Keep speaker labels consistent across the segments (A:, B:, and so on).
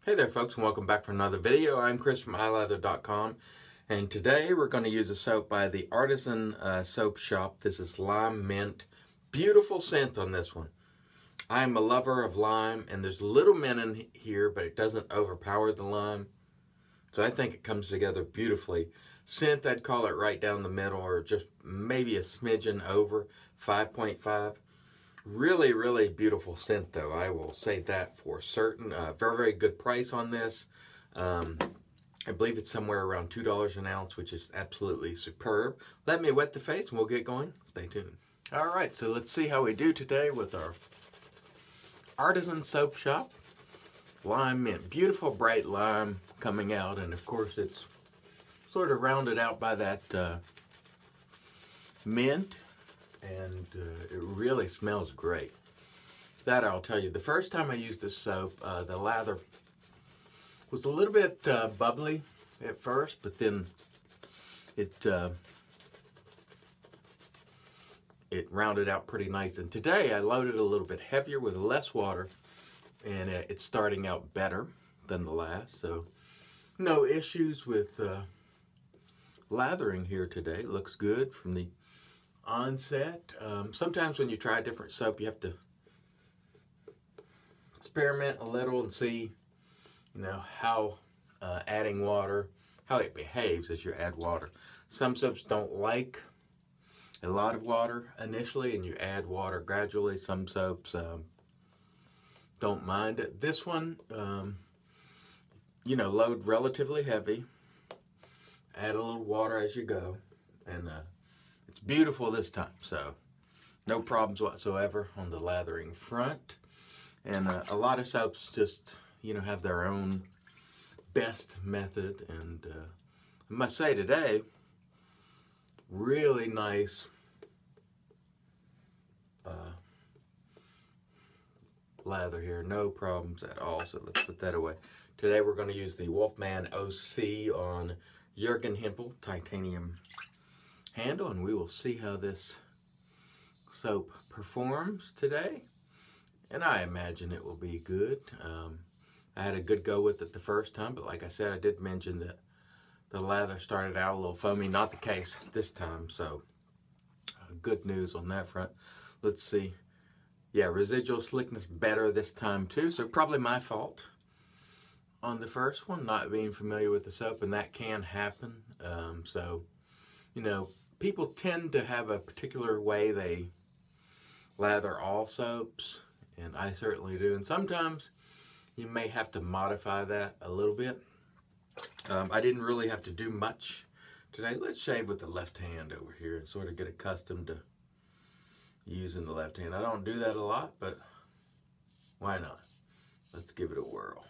A: Hey there folks, and welcome back for another video. I'm Chris from iLather.com, and today we're going to use a soap by the Artisan soap shop. This is Lime Mint. Beautiful scent on this one. I'm a lover of lime, and there's a little mint in here, but it doesn't overpower the lime. So I think it comes together beautifully. Scent, I'd call it right down the middle, or just maybe a smidgen over, 5.5. Really beautiful scent though, I will say that for certain. Very good price on this. I believe it's somewhere around $2 an ounce, which is absolutely superb. Let me wet the face and we'll get going. Stay tuned. Alright, so let's see how we do today with our Artisan soap shop. Lime mint. Beautiful bright lime coming out, and of course it's sort of rounded out by that mint. And it really smells great. That I'll tell you. The first time I used this soap, the lather was a little bit bubbly at first, but then it rounded out pretty nice. And today I loaded a little bit heavier with less water, and it's starting out better than the last. So no issues with lathering here today. Looks good from the onset. Sometimes when you try a different soap, you have to experiment a little and see, how adding water, how it behaves as you add water. Some soaps don't like a lot of water initially, and you add water gradually. Some soaps don't mind it. This one, load relatively heavy, add a little water as you go, and it's beautiful this time, so no problems whatsoever on the lathering front. And a lot of soaps just, have their own best method. And I must say today, really nice lather here. No problems at all, so let's put that away. Today we're going to use the Wolfman OC on Hempel titanium handle, and we will see how this soap performs today, and I imagine it will be good. I had a good go with it the first time, but like I said, I did mention that the lather started out a little foamy. Not the case this time, so good news on that front. Let's see. Yeah, residual slickness better this time too, so probably my fault on the first one, not being familiar with the soap, and that can happen. People tend to have a particular way they lather all soaps, and I certainly do. And sometimes you may have to modify that a little bit. I didn't really have to do much today. Let's shave with the left hand over here and sort of get accustomed to using the left hand. I don't do that a lot, but why not? Let's give it a whirl.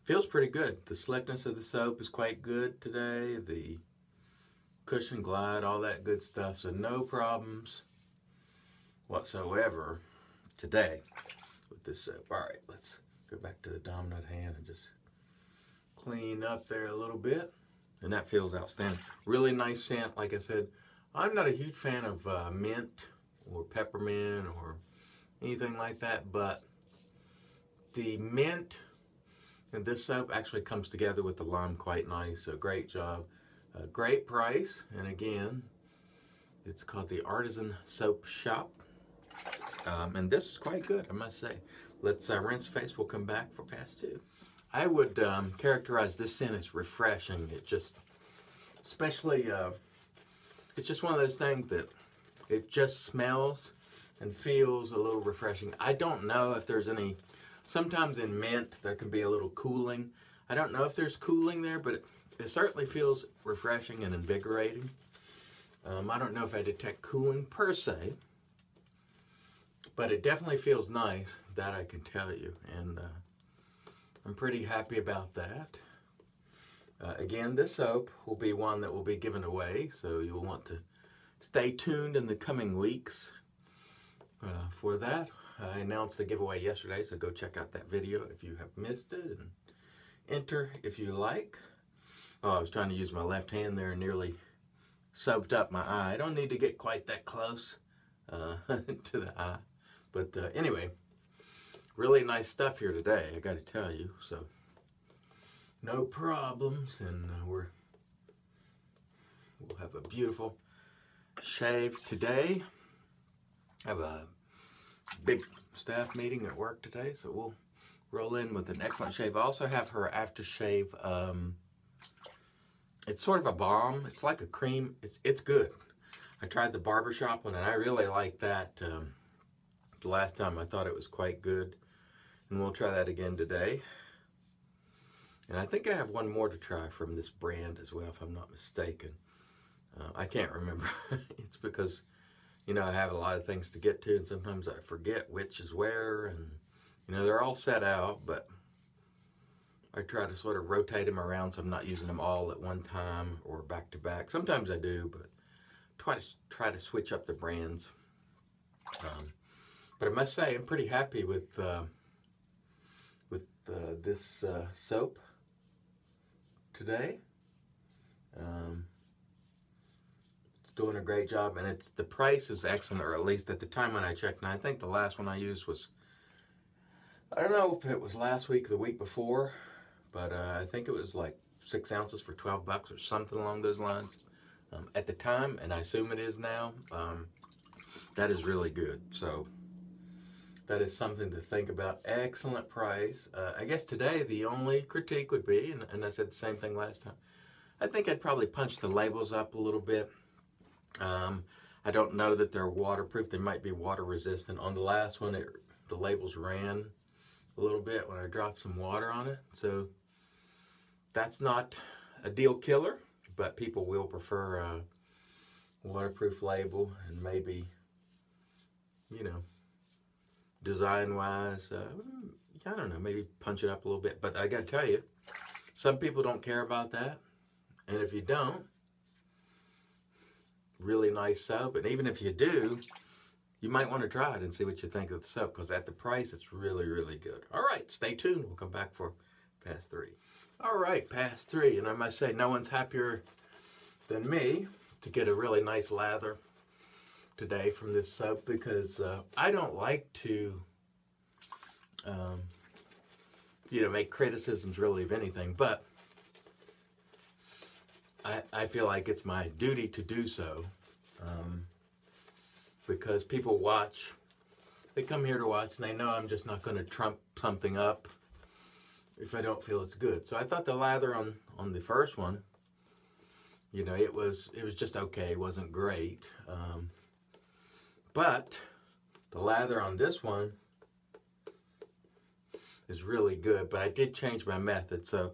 A: Feels pretty good. The slickness of the soap is quite good today. The cushion glide, all that good stuff. So no problems whatsoever today with this soap. All right, let's go back to the dominant hand and just clean up there a little bit. And that feels outstanding. Really nice scent. Like I said, I'm not a huge fan of mint or peppermint or anything like that, but the mint and this soap actually comes together with the lime quite nice, so great job. Great price, and again, it's called the Artisan Soap Shop. And this is quite good, I must say. Let's rinse face, we'll come back for pass two. I would characterize this scent as refreshing. It just, especially, it's just one of those things that it just smells and feels a little refreshing. I don't know if there's any. Sometimes in mint, there can be a little cooling. I don't know if there's cooling there, but it certainly feels refreshing and invigorating. I don't know if I detect cooling per se, but it definitely feels nice, that I can tell you. And I'm pretty happy about that. Again, this soap will be one that will be given away, so you'll want to stay tuned in the coming weeks for that. I announced the giveaway yesterday, so go check out that video if you have missed it, and enter if you like. Oh, I was trying to use my left hand there and nearly soaped up my eye. I don't need to get quite that close to the eye. But anyway, really nice stuff here today, I got to tell you. So no problems, and we'll have a beautiful shave today. I have a big staff meeting at work today, so we'll roll in with an excellent shave. I also have her aftershave. It's sort of a balm. It's like a cream. It's good. I tried the barbershop one, and I really liked that. The last time I thought it was quite good, and we'll try that again today. And I think I have one more to try from this brand as well, if I'm not mistaken. I can't remember. It's because, you know, I have a lot of things to get to, and sometimes I forget which is where, and, you know, they're all set out, but I try to sort of rotate them around so I'm not using them all at one time or back to back. Sometimes I do, but try to switch up the brands. But I must say I'm pretty happy with this soap today. It's doing a great job, and the price is excellent, or at least at the time when I checked. And I think the last one I used was, I don't know if it was last week or the week before, but I think it was like 6 ounces for $12 or something along those lines at the time, and I assume it is now. That is really good. So that is something to think about. Excellent price. I guess today the only critique would be, and I said the same thing last time, I think I'd probably punch the labels up a little bit. I don't know that they're waterproof. They might be water resistant. On the last one, the labels ran a little bit when I dropped some water on it. So that's not a deal killer, but people will prefer a waterproof label, and maybe, you know, design-wise, I don't know, maybe punch it up a little bit. But I got to tell you, some people don't care about that. And if you don't, really nice soap. And even if you do, you might want to try it and see what you think of the soap, because at the price, it's really, really good. All right, stay tuned. We'll come back for pass 3. All right, pass 3. And I must say, no one's happier than me to get a really nice lather today from this soap, because I don't like to, you know, make criticisms really of anything, but I feel like it's my duty to do so, because people watch, they come here to watch, and they know I'm just not going to trump something up if I don't feel it's good. So I thought the lather on the first one, you know, it was just okay. It wasn't great. But the lather on this one is really good. But I did change my method. So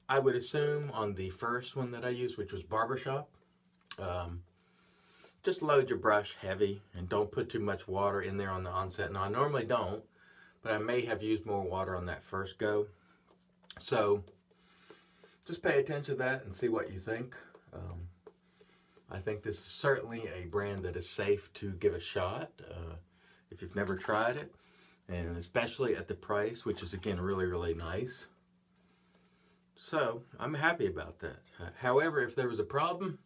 A: I would assume on the first one that I used, which was Barbershop, just load your brush heavy and don't put too much water in there on the onset. Now, I normally don't, but I may have used more water on that first go. So just pay attention to that and see what you think. I think this is certainly a brand that is safe to give a shot if you've never tried it, and especially at the price, which is, again, really, really nice. So I'm happy about that. However, if there was a problem,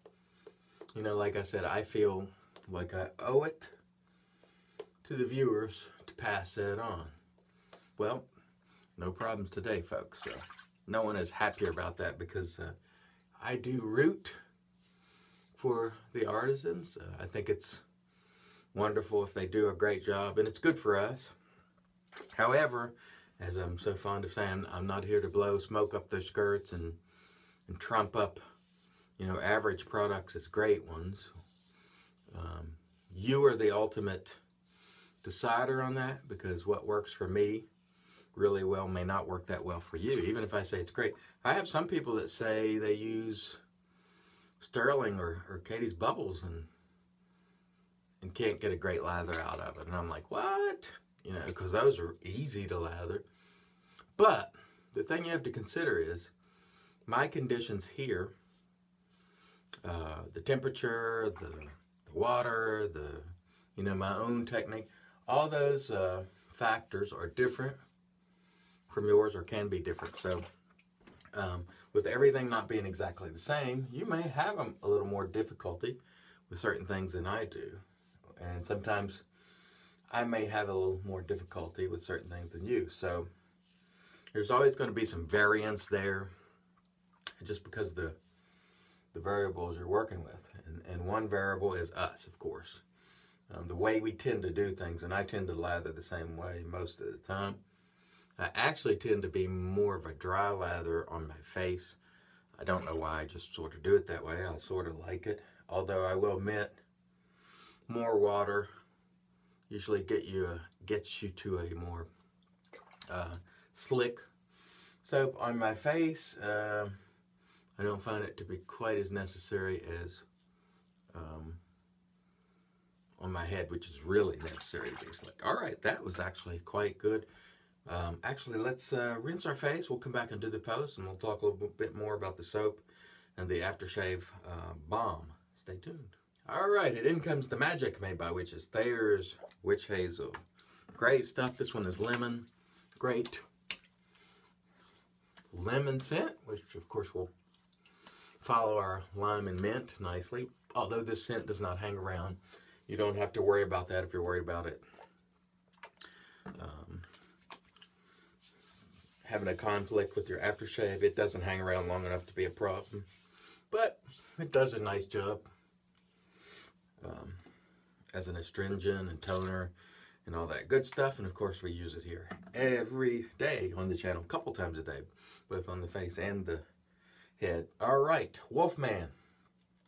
A: you know, like I said, I feel like I owe it to the viewers to pass that on. Well, no problems today, folks. No one is happier about that, because I do root for the artisans. I think it's wonderful if they do a great job, and it's good for us. However, as I'm so fond of saying, I'm not here to blow smoke up their skirts and trump up, you know, average products as great ones. You are the ultimate decider on that, because what works for me really well may not work that well for you, even if I say it's great. I have some people that say they use Sterling or Katie's Bubbles and can't get a great lather out of it. And I'm like, what? You know, because those are easy to lather. But the thing you have to consider is my conditions here, the temperature, the water, you know, my own technique, all those factors are different from yours, or can be different. So with everything not being exactly the same, you may have a little more difficulty with certain things than I do. And sometimes I may have a little more difficulty with certain things than you. So there's always going to be some variance there, just because the variables you're working with. And one variable is us, of course. The way we tend to do things, and I tend to lather the same way most of the time. I actually tend to be more of a dry lather on my face. I don't know why, I just sort of do it that way. I sort of like it. Although I will admit, more water usually gets you to a more slick soap on my face. I don't find it to be quite as necessary as on my head, which is really necessary to be slick. All right, that was actually quite good. Actually, let's rinse our face. We'll come back and do the post, and we'll talk a little bit more about the soap and the aftershave balm. Stay tuned. All right, and in comes the magic made by witches. Thayers Witch Hazel. Great stuff. This one is lemon. Great lemon scent, which of course will follow our lime and mint nicely. Although this scent does not hang around, you don't have to worry about that if you're worried about it having a conflict with your aftershave. It doesn't hang around long enough to be a problem, but it does a nice job as an astringent and toner and all that good stuff. And of course we use it here every day on the channel, a couple times a day, both on the face and the head. All right, Wolfman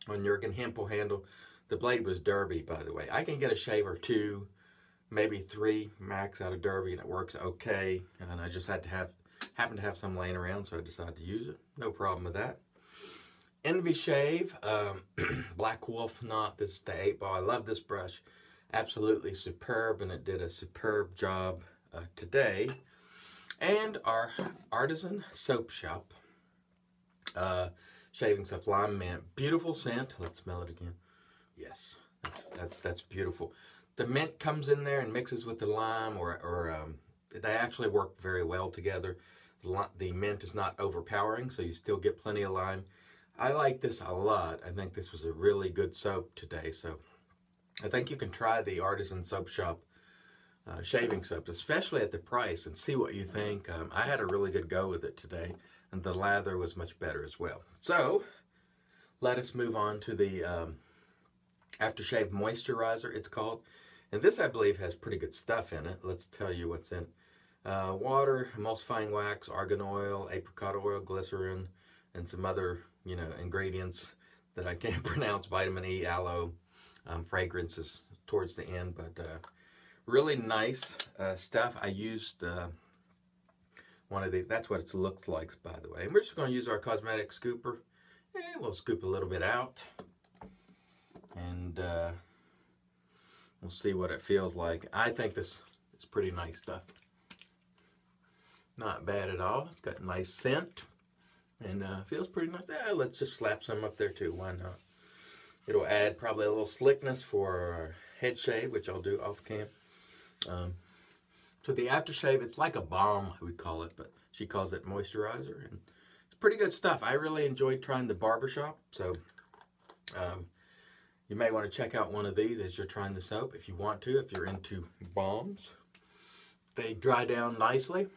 A: on Jurgen Hempel handle. The blade was Derby, by the way. I can get a shave or two, maybe 3 max out of Derby, and it works okay. And I just happened to have some laying around, so I decided to use it. No problem with that. Envy Shave, Black Wolf Knot. This is the 8-ball. I love this brush. Absolutely superb, and it did a superb job today. And our Artisan Soap Shop shaving soap, lime mint. Beautiful scent. Let's smell it again. Yes, that's beautiful. The mint comes in there and mixes with the lime, or they actually work very well together. The mint is not overpowering, so you still get plenty of lime. I like this a lot. I think this was a really good soap today, so I think you can try the Artisan Soap Shop shaving soap, especially at the price, and see what you think. I had a really good go with it today, and the lather was much better as well. So let us move on to the aftershave moisturizer, it's called. And this, I believe, has pretty good stuff in it. Let's tell you what's in it. Water, emulsifying wax, argan oil, apricot oil, glycerin, and some other, ingredients that I can't pronounce. Vitamin E, aloe, fragrances towards the end, but really nice stuff. I used one of these. That's what it looks like, by the way. And we're just going to use our cosmetic scooper, and we'll scoop a little bit out, and we'll see what it feels like. I think this is pretty nice stuff. Not bad at all. It's got a nice scent, and feels pretty nice. Let's just slap some up there too. Why not? It'll add probably a little slickness for our head shave, which I'll do off cam. So the aftershave, it's like a balm, I would call it, but she calls it moisturizer, and it's pretty good stuff. I really enjoyed trying the barbershop, so you may want to check out one of these as you're trying the soap if you want to, if you're into balms. They dry down nicely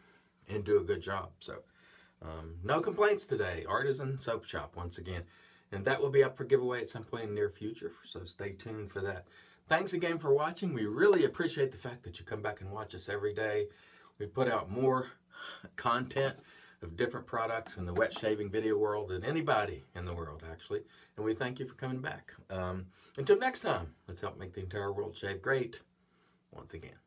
A: and do a good job. So no complaints today. Artisan Soap Shop once again. And that will be up for giveaway at some point in the near future, so stay tuned for that. Thanks again for watching. We really appreciate the fact that you come back and watch us every day. We put out more content of different products in the wet shaving video world than anybody in the world, actually. And we thank you for coming back. Until next time, let's help make the entire world shave great once again.